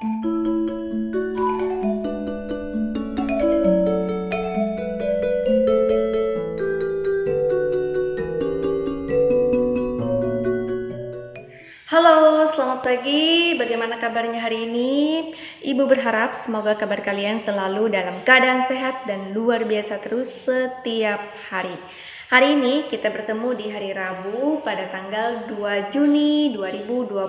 Halo, selamat pagi. Bagaimana kabarnya hari ini? Ibu berharap semoga kabar kalian selalu dalam keadaan sehat dan luar biasa terus setiap hari. Hari ini kita bertemu di hari Rabu pada tanggal 2 Juni 2021.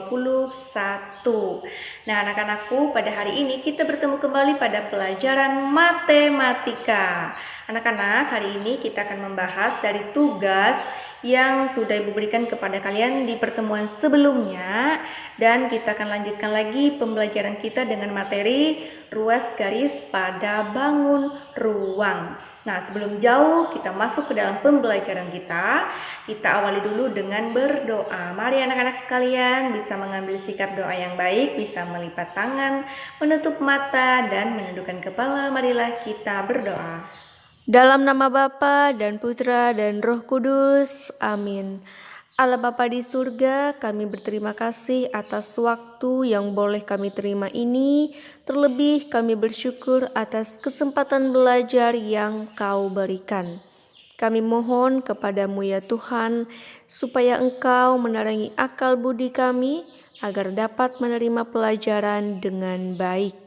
Nah, anak-anakku, pada hari ini kita bertemu kembali pada pelajaran matematika. Anak-anak, hari ini kita akan membahas dari tugas yang sudah Ibu berikan kepada kalian di pertemuan sebelumnya, dan kita akan lanjutkan lagi pembelajaran kita dengan materi ruas garis pada bangun ruang. Nah, sebelum jauh kita masuk ke dalam pembelajaran kita awali dulu dengan berdoa. Mari anak-anak sekalian bisa mengambil sikap doa yang baik, bisa melipat tangan, menutup mata, dan menundukkan kepala. Marilah kita berdoa. Dalam nama Bapa dan Putra dan Roh Kudus, amin. Allah Bapa di surga, kami berterima kasih atas waktu yang boleh kami terima ini. Terlebih kami bersyukur atas kesempatan belajar yang Kau berikan. Kami mohon kepadamu ya Tuhan, supaya Engkau menerangi akal budi kami, agar dapat menerima pelajaran dengan baik.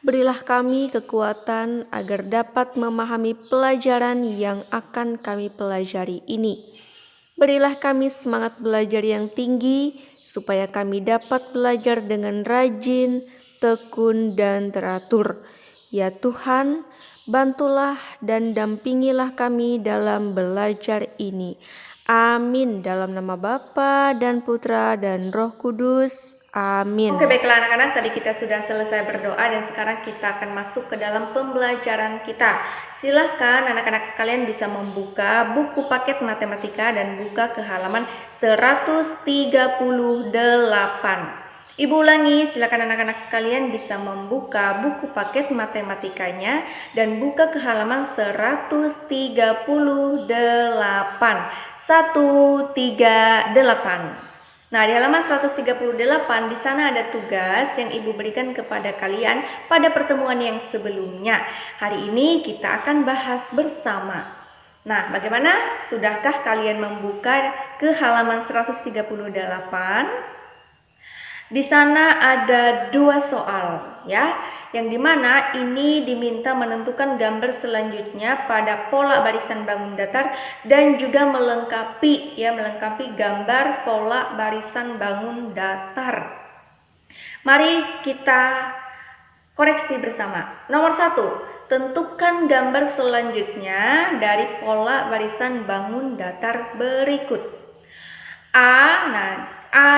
Berilah kami kekuatan agar dapat memahami pelajaran yang akan kami pelajari ini. Berilah kami semangat belajar yang tinggi, supaya kami dapat belajar dengan rajin, tekun, dan teratur. Ya Tuhan, bantulah dan dampingilah kami dalam belajar ini. Amin. Dalam nama Bapa dan Putra dan Roh Kudus. Amin. Oke, baiklah anak-anak, tadi kita sudah selesai berdoa dan sekarang kita akan masuk ke dalam pembelajaran kita. Silahkan anak-anak sekalian bisa membuka buku paket matematika dan buka ke halaman 138. Ibu ulangi, silakan anak-anak sekalian bisa membuka buku paket matematikanya dan buka ke halaman 138. 138. Nah, di halaman 138 di sana ada tugas yang Ibu berikan kepada kalian pada pertemuan yang sebelumnya. Hari ini kita akan bahas bersama. Nah, bagaimana? Sudahkah kalian membuka ke halaman 138? Di sana ada 2 soal ya, yang dimana ini diminta menentukan gambar selanjutnya pada pola barisan bangun datar dan juga melengkapi gambar pola barisan bangun datar. Mari kita koreksi bersama. Nomor 1, tentukan gambar selanjutnya dari pola barisan bangun datar berikut. A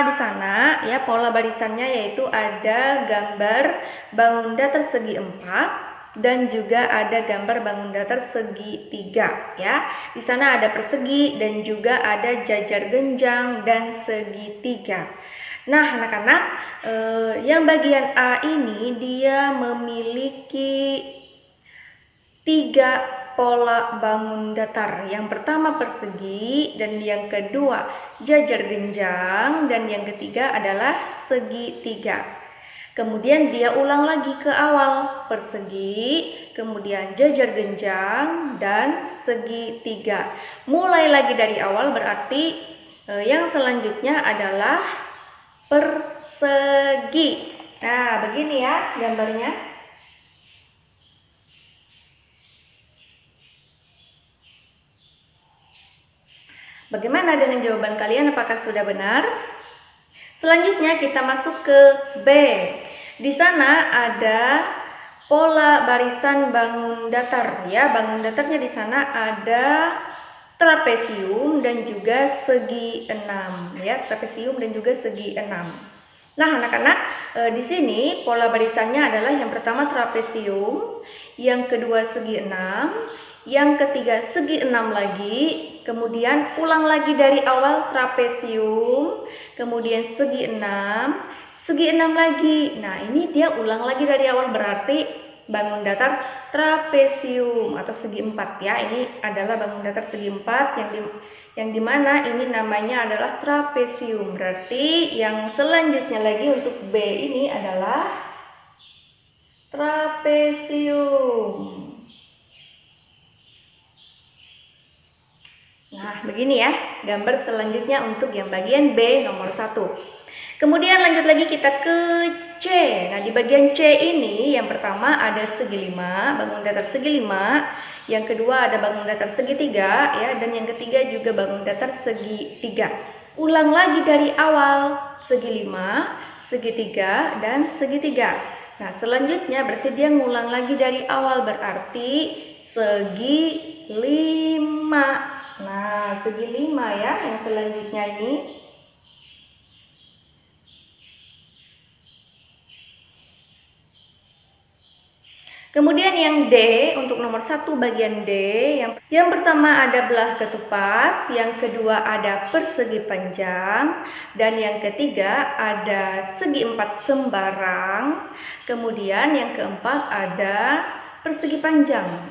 di sana ya, pola barisannya yaitu ada gambar bangun datar segi 4 dan juga ada gambar bangun datar segi 3 ya. Di sana ada persegi dan juga ada jajar genjang dan segitiga. Nah, anak-anak, yang bagian A ini dia memiliki 3 pola bangun datar. Yang pertama persegi, dan yang kedua jajar genjang, dan yang ketiga adalah segitiga. Kemudian dia ulang lagi ke awal, persegi, kemudian jajar genjang, dan segitiga. Mulai lagi dari awal, berarti yang selanjutnya adalah persegi. Nah, begini ya gambarnya. Bagaimana dengan jawaban kalian? Apakah sudah benar? Selanjutnya kita masuk ke B. Di sana ada pola barisan bangun datar ya. Bangun datarnya di sana ada trapesium dan juga segi 6 ya. Trapesium dan juga segi 6. Nah, anak-anak, di sini pola barisannya adalah yang pertama trapesium, yang kedua segi 6, yang ketiga segi 6 lagi, kemudian ulang lagi dari awal trapesium, kemudian segi 6 lagi. Nah, ini dia ulang lagi dari awal, berarti bangun datar trapesium atau segi 4 ya. Ini adalah bangun datar segi 4 yang dimana ini namanya adalah trapesium. Berarti yang selanjutnya lagi untuk B ini adalah trapesium. Nah, begini ya gambar selanjutnya untuk yang bagian B nomor 1. Kemudian lanjut lagi kita ke C. Nah, di bagian C ini yang pertama ada segi 5, bangun datar segi 5. Yang kedua ada bangun datar segitiga ya, dan yang ketiga juga bangun datar segitiga. Ulang lagi dari awal, segi 5, segitiga, dan segitiga. Nah, selanjutnya berarti dia ngulang lagi dari awal, berarti segi 5. Nah, segi 5 ya yang selanjutnya ini. Kemudian yang D, untuk nomor 1 bagian D, yang pertama ada belah ketupat, yang kedua ada persegi panjang, dan yang ketiga ada segi 4 sembarang, kemudian yang keempat ada persegi panjang.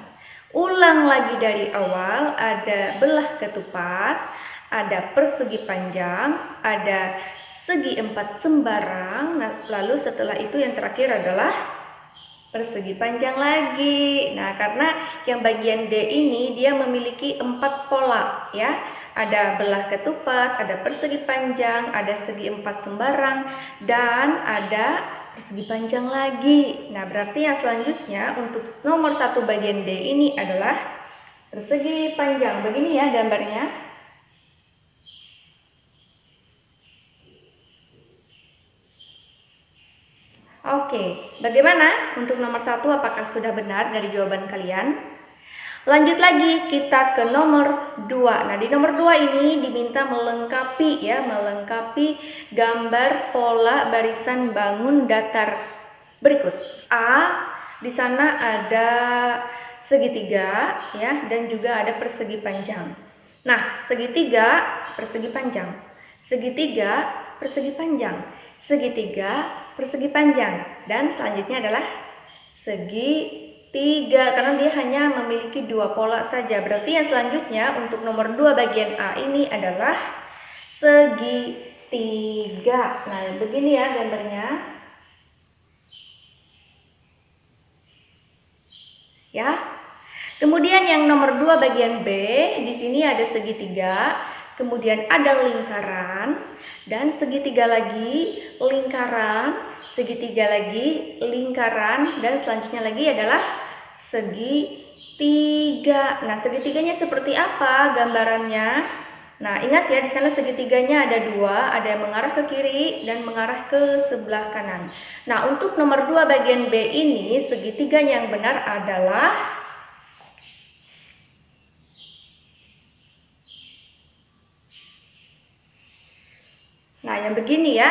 Ulang lagi dari awal, ada belah ketupat, ada persegi panjang, ada segi 4 sembarang, lalu setelah itu yang terakhir adalah persegi panjang lagi. Nah, karena yang bagian D ini dia memiliki 4 pola ya. Ada belah ketupat, ada persegi panjang, ada segi 4 sembarang, dan ada persegi panjang lagi. Nah, berarti yang selanjutnya untuk nomor 1 bagian D ini adalah persegi panjang. Begini ya gambarnya. Oke, bagaimana untuk nomor 1, apakah sudah benar dari jawaban kalian? Lanjut lagi kita ke nomor 2. Nah, di nomor 2 ini diminta melengkapi ya, melengkapi gambar pola barisan bangun datar berikut. A, di sana ada segitiga ya, dan juga ada persegi panjang. Nah, segitiga, persegi panjang. Segitiga, persegi panjang. Segitiga, persegi panjang, dan selanjutnya adalah segitiga karena dia hanya memiliki 2 pola saja. Berarti yang selanjutnya untuk nomor 2 bagian A ini adalah segitiga. Nah, begini ya gambarnya. Ya. Kemudian yang nomor 2 bagian B, di sini ada segitiga, kemudian ada lingkaran, dan segitiga lagi, lingkaran, segitiga lagi, lingkaran, dan selanjutnya lagi adalah segitiga. Nah, segitiganya seperti apa gambarannya? Nah, ingat ya, di sana segitiganya ada 2, ada yang mengarah ke kiri dan mengarah ke sebelah kanan. Nah, untuk nomor 2 bagian B ini, segitiga yang benar adalah yang begini ya.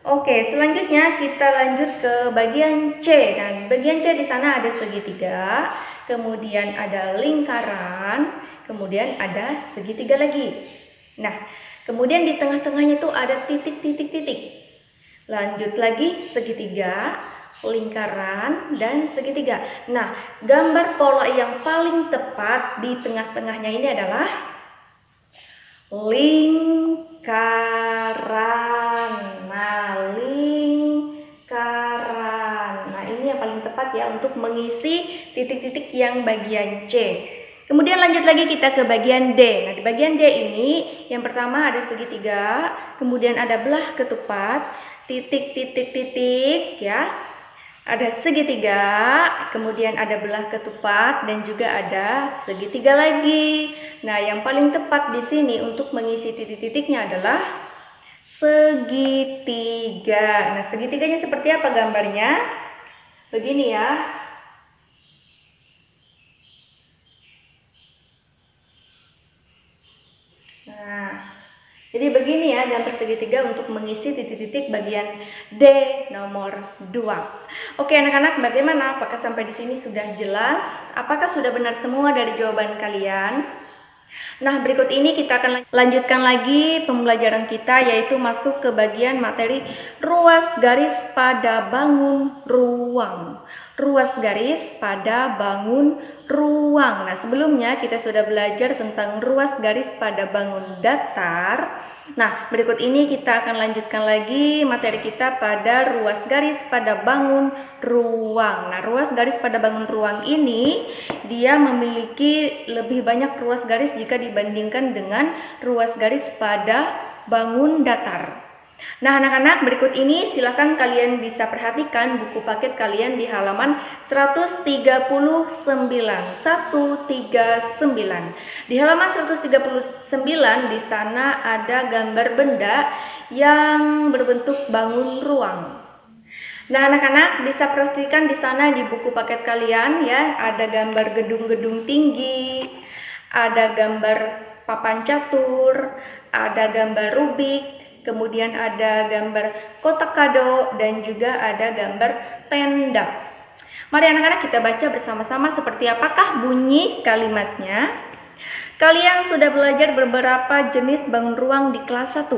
Oke, selanjutnya kita lanjut ke bagian C. Nah, di bagian C di sana ada segitiga, kemudian ada lingkaran, kemudian ada segitiga lagi. Nah, kemudian di tengah-tengahnya itu ada titik-titik-titik. Lanjut lagi segitiga, lingkaran, dan segitiga. Nah, gambar pola yang paling tepat di tengah-tengahnya ini adalah lingkaran. Nah, lingkaran. Nah, ini yang paling tepat ya untuk mengisi titik-titik yang bagian C. Kemudian lanjut lagi kita ke bagian D. Nah, di bagian D ini yang pertama ada segitiga, kemudian ada belah ketupat, titik-titik-titik ya. Ada segitiga, kemudian ada belah ketupat, dan juga ada segitiga lagi. Nah, yang paling tepat di sini untuk mengisi titik-titiknya adalah segitiga. Nah, segitiganya seperti apa gambarnya? Begini ya. Nah, jadi begini ya gambar segitiga untuk mengisi titik-titik bagian D nomor 2. Oke anak-anak, bagaimana? Apakah sampai di sini sudah jelas? Apakah sudah benar semua dari jawaban kalian? Nah, berikut ini kita akan lanjutkan lagi pembelajaran kita, yaitu masuk ke bagian materi ruas garis pada bangun ruang. Ruas garis pada bangun ruang. Nah, sebelumnya kita sudah belajar tentang ruas garis pada bangun datar, Nah, berikut ini kita akan lanjutkan lagi materi kita pada ruas garis pada bangun ruang. Nah, ruas garis pada bangun ruang ini dia memiliki lebih banyak ruas garis jika dibandingkan dengan ruas garis pada bangun datar. Nah, anak-anak, berikut ini silakan kalian bisa perhatikan buku paket kalian di halaman 139. 139. Di halaman 139 di sana ada gambar benda yang berbentuk bangun ruang. Nah, anak-anak bisa perhatikan di sana di buku paket kalian ya, ada gambar gedung-gedung tinggi, ada gambar papan catur, ada gambar Rubik, kemudian ada gambar kotak kado, dan juga ada gambar tenda. Mari anak-anak kita baca bersama-sama seperti apakah bunyi kalimatnya. Kalian sudah belajar beberapa jenis bangun ruang di kelas 1.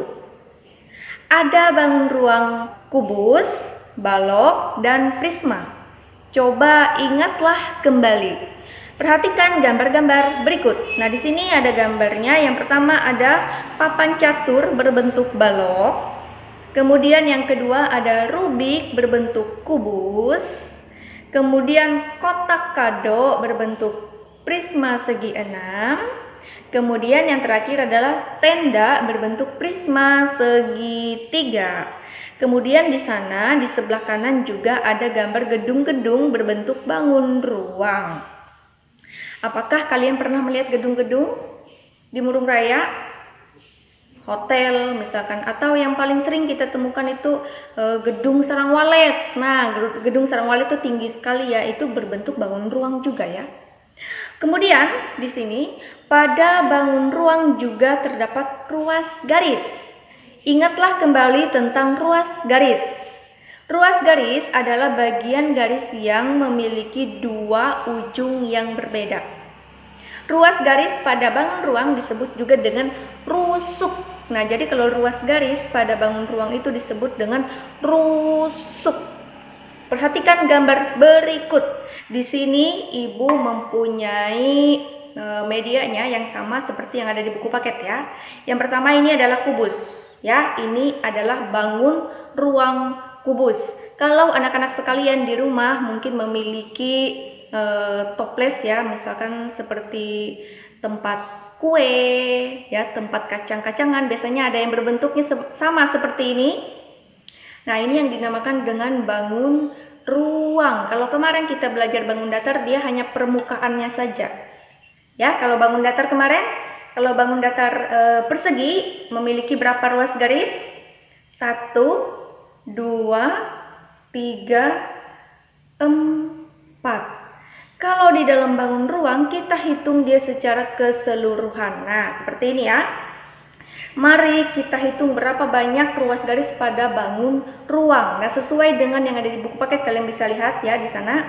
Ada bangun ruang kubus, balok, dan prisma. Coba ingatlah kembali. Perhatikan gambar-gambar berikut. Nah, di sini ada gambarnya. Yang pertama ada papan catur berbentuk balok. Kemudian yang kedua ada Rubik berbentuk kubus. Kemudian kotak kado berbentuk prisma segi 6. Kemudian yang terakhir adalah tenda berbentuk prisma segi 3. Kemudian di sana di sebelah kanan juga ada gambar gedung-gedung berbentuk bangun ruang. Apakah kalian pernah melihat gedung-gedung di Murung Raya? Hotel misalkan, atau yang paling sering kita temukan itu gedung sarang walet. Nah, gedung sarang walet itu tinggi sekali ya, itu berbentuk bangun ruang juga ya. Kemudian di sini pada bangun ruang juga terdapat ruas garis. Ingatlah kembali tentang ruas garis. Ruas garis adalah bagian garis yang memiliki dua ujung yang berbeda. Ruas garis pada bangun ruang disebut juga dengan rusuk. Nah, jadi kalau ruas garis pada bangun ruang itu disebut dengan rusuk. Perhatikan gambar berikut. Di sini Ibu mempunyai medianya yang sama seperti yang ada di buku paket ya. Yang pertama ini adalah kubus. Ya, ini adalah bangun ruang kubus. Kalau anak-anak sekalian di rumah mungkin memiliki toples ya, misalkan seperti tempat kue ya, tempat kacang-kacangan, biasanya ada yang berbentuknya sama seperti ini. Nah, ini yang dinamakan dengan bangun ruang. Kalau kemarin kita belajar bangun datar, dia hanya permukaannya saja. Ya, kalau bangun datar persegi memiliki berapa ruas garis? 1, 2, 3, 4. Kalau di dalam bangun ruang kita hitung dia secara keseluruhan. Nah, seperti ini ya. Mari kita hitung berapa banyak ruas garis pada bangun ruang. Nah, sesuai dengan yang ada di buku paket kalian bisa lihat ya di sana.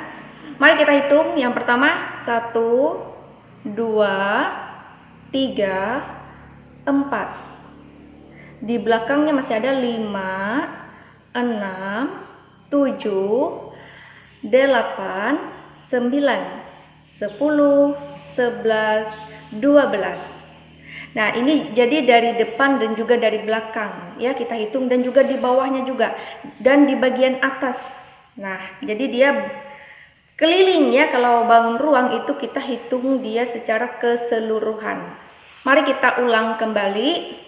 Mari kita hitung. Yang pertama 1, 2, 3, 4. Di belakangnya masih ada 5, 6, 7, 8, 9, 10, 11, 12. Nah, ini jadi dari depan dan juga dari belakang ya, kita hitung, dan juga di bawahnya juga dan di bagian atas. Nah, jadi dia keliling ya. Kalau bangun ruang itu kita hitung dia secara keseluruhan. Mari kita ulang kembali.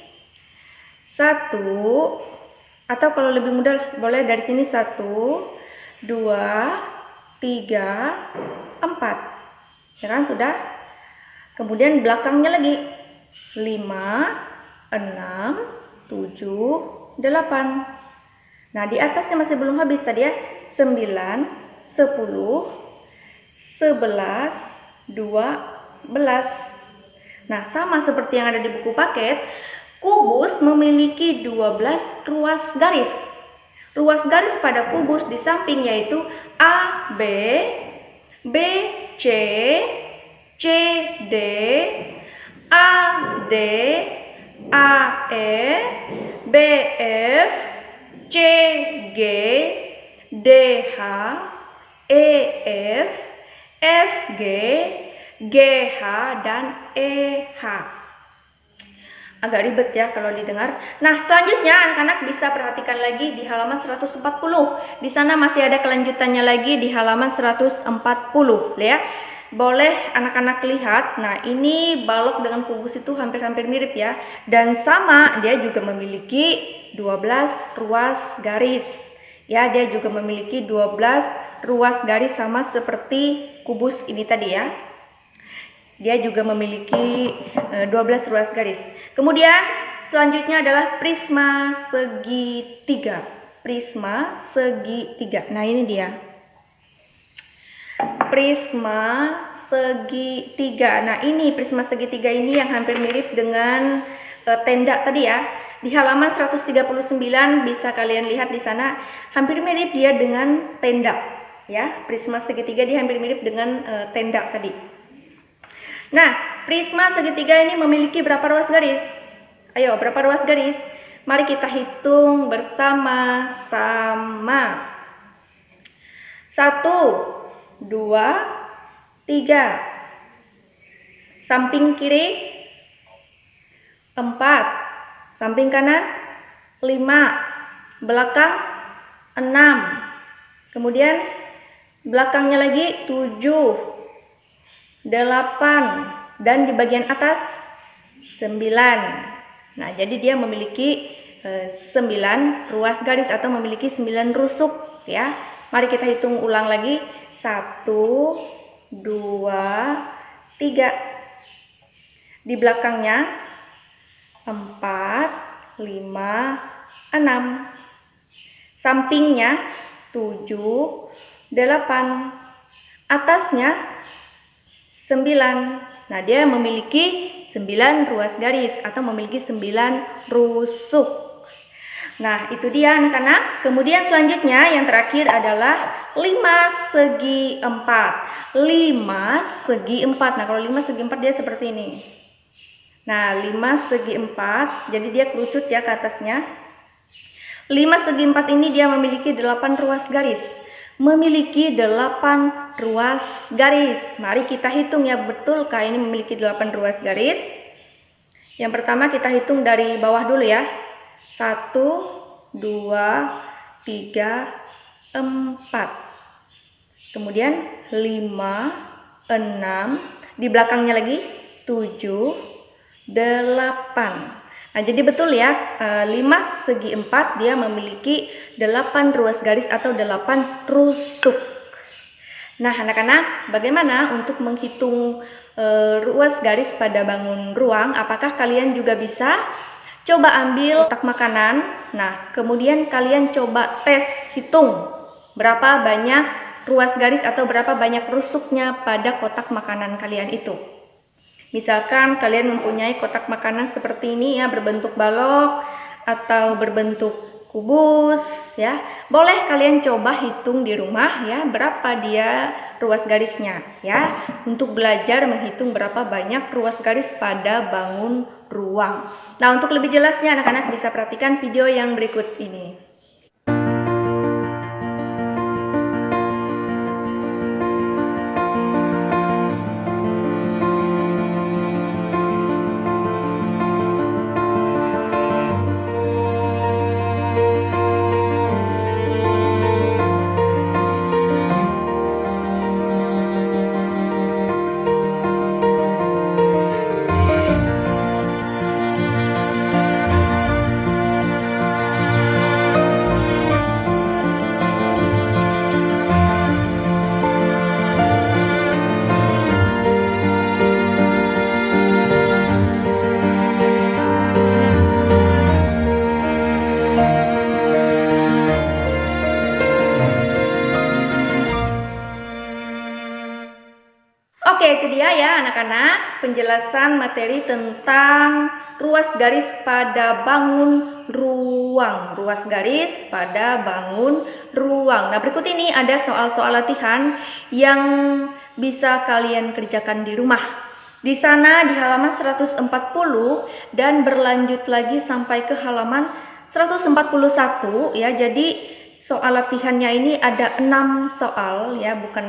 1, atau kalau lebih mudah boleh dari sini 1, 2, 3, 4. Ya kan, sudah. Kemudian belakangnya lagi 5, 6, 7, 8. Nah, di atasnya masih belum habis tadi ya. 9, 10, 11, 12. Nah, sama seperti yang ada di buku paket, kubus memiliki 12 ruas garis. Ruas garis pada kubus di samping yaitu A, B, B, C, C, D, A, D, A, E, B, F, C, G, D, H, E, F, F, G, G, H, dan E, H. agak ribet ya kalau didengar. Nah, selanjutnya anak-anak bisa perhatikan lagi di halaman 140. Di sana masih ada kelanjutannya lagi di halaman 140 ya. Boleh anak-anak lihat. Nah, ini balok dengan kubus itu hampir-hampir mirip ya. Dan sama, dia juga memiliki 12 ruas garis. Ya, dia juga memiliki 12 ruas garis sama seperti kubus ini tadi ya. Dia juga memiliki 12 ruas garis. Kemudian selanjutnya adalah prisma segitiga. Prisma segitiga. Nah, ini dia. Prisma segitiga. Nah, ini prisma segitiga ini yang hampir mirip dengan tenda tadi ya. Di halaman 139 bisa kalian lihat di sana hampir mirip dia dengan tenda ya. Prisma segitiga dia hampir mirip dengan tenda tadi. Nah, prisma segitiga ini memiliki berapa ruas garis? Ayo, berapa ruas garis? Mari kita hitung bersama-sama. 1, 2, 3. Samping kiri 4. Samping kanan 5. Belakang 6. Kemudian belakangnya lagi 7. 8 dan di bagian atas 9. Nah, jadi dia memiliki 9 ruas garis atau memiliki 9 rusuk ya. Mari kita hitung ulang lagi. 1, 2, 3. Di belakangnya 4, 5, 6. Sampingnya 7, 8. Atasnya 9. Nah, dia memiliki 9 ruas garis atau memiliki 9 rusuk. Nah, itu dia anak-anak. Kemudian selanjutnya yang terakhir adalah 5 segi 4. 5 segi 4. Nah, kalau 5 segi 4 dia seperti ini. Nah, 5 segi 4, jadi dia kerucut ya ke atasnya. 5 segi 4 ini dia memiliki 8 ruas garis. Memiliki 8 ruas garis. Mari kita hitung ya, betulkah ini memiliki 8 ruas garis? Yang pertama kita hitung dari bawah dulu ya. 1, 2, 3, 4. Kemudian 5, 6. Di belakangnya lagi 7, 8. Nah, jadi betul ya, 5 segi 4 dia memiliki 8 ruas garis atau 8 rusuk. Nah, anak-anak, bagaimana untuk menghitung ruas garis pada bangun ruang? Apakah kalian juga bisa? Coba ambil kotak makanan. Nah, kemudian kalian coba tes hitung berapa banyak ruas garis atau berapa banyak rusuknya pada kotak makanan kalian itu. Misalkan kalian mempunyai kotak makanan seperti ini ya, berbentuk balok atau berbentuk kubus ya. Boleh kalian coba hitung di rumah ya, berapa dia ruas garisnya ya, untuk belajar menghitung berapa banyak ruas garis pada bangun ruang. Nah, untuk lebih jelasnya anak-anak bisa perhatikan video yang berikut ini. Oke, itu dia ya anak-anak, penjelasan materi tentang ruas garis pada bangun ruang. Ruas garis pada bangun ruang. Nah, berikut ini ada soal-soal latihan yang bisa kalian kerjakan di rumah. Di sana di halaman 140 dan berlanjut lagi sampai ke halaman 141 ya. Jadi soal latihannya ini ada 6 soal ya, bukan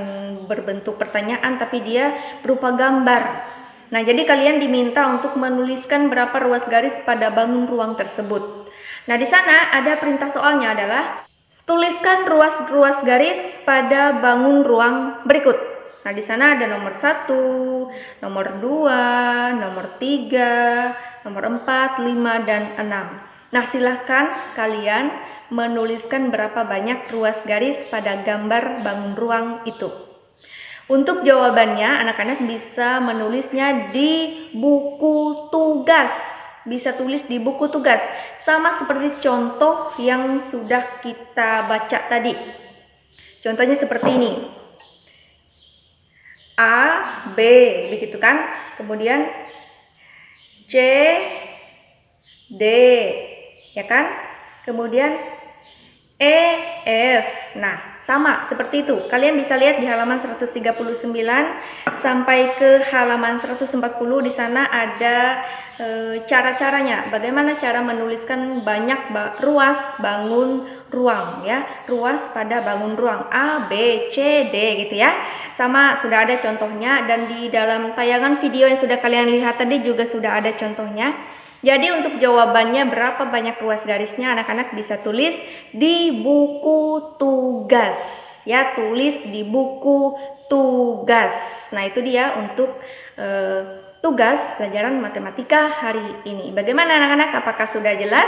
berbentuk pertanyaan tapi dia berupa gambar. Nah, jadi kalian diminta untuk menuliskan berapa ruas garis pada bangun ruang tersebut. Nah, di sana ada perintah soalnya adalah tuliskan ruas-ruas garis pada bangun ruang berikut. Nah, di sana ada nomor 1, nomor 2, nomor 3, nomor 4, 5, dan 6. Nah, silahkan kalian menuliskan berapa banyak ruas garis pada gambar bangun ruang itu. Untuk jawabannya, anak-anak bisa menulisnya di buku tugas. Bisa tulis di buku tugas, sama seperti contoh yang sudah kita baca tadi. Contohnya seperti ini. A, B, begitu kan? Kemudian C, D, ya kan? Kemudian E, F. Nah, sama seperti itu. Kalian bisa lihat di halaman 139 sampai ke halaman 140. Di sana ada cara-caranya. Bagaimana cara menuliskan banyak ruas bangun ruang, ya. Ruas pada bangun ruang A, B, C, D gitu ya. Sama sudah ada contohnya, dan di dalam tayangan video yang sudah kalian lihat tadi juga sudah ada contohnya. Jadi untuk jawabannya berapa banyak ruas garisnya, anak-anak bisa tulis di buku tugas. Ya, tulis di buku tugas. Nah, itu dia untuk tugas pelajaran matematika hari ini. Bagaimana anak-anak? Apakah sudah jelas?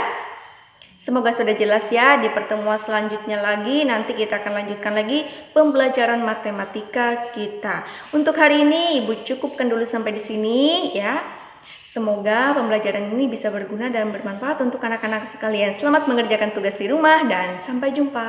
Semoga sudah jelas ya. Di pertemuan selanjutnya lagi nanti kita akan lanjutkan lagi pembelajaran matematika kita. Untuk hari ini Ibu cukupkan dulu sampai di sini ya. Semoga pembelajaran ini bisa berguna dan bermanfaat untuk anak-anak sekalian. Selamat mengerjakan tugas di rumah dan sampai jumpa.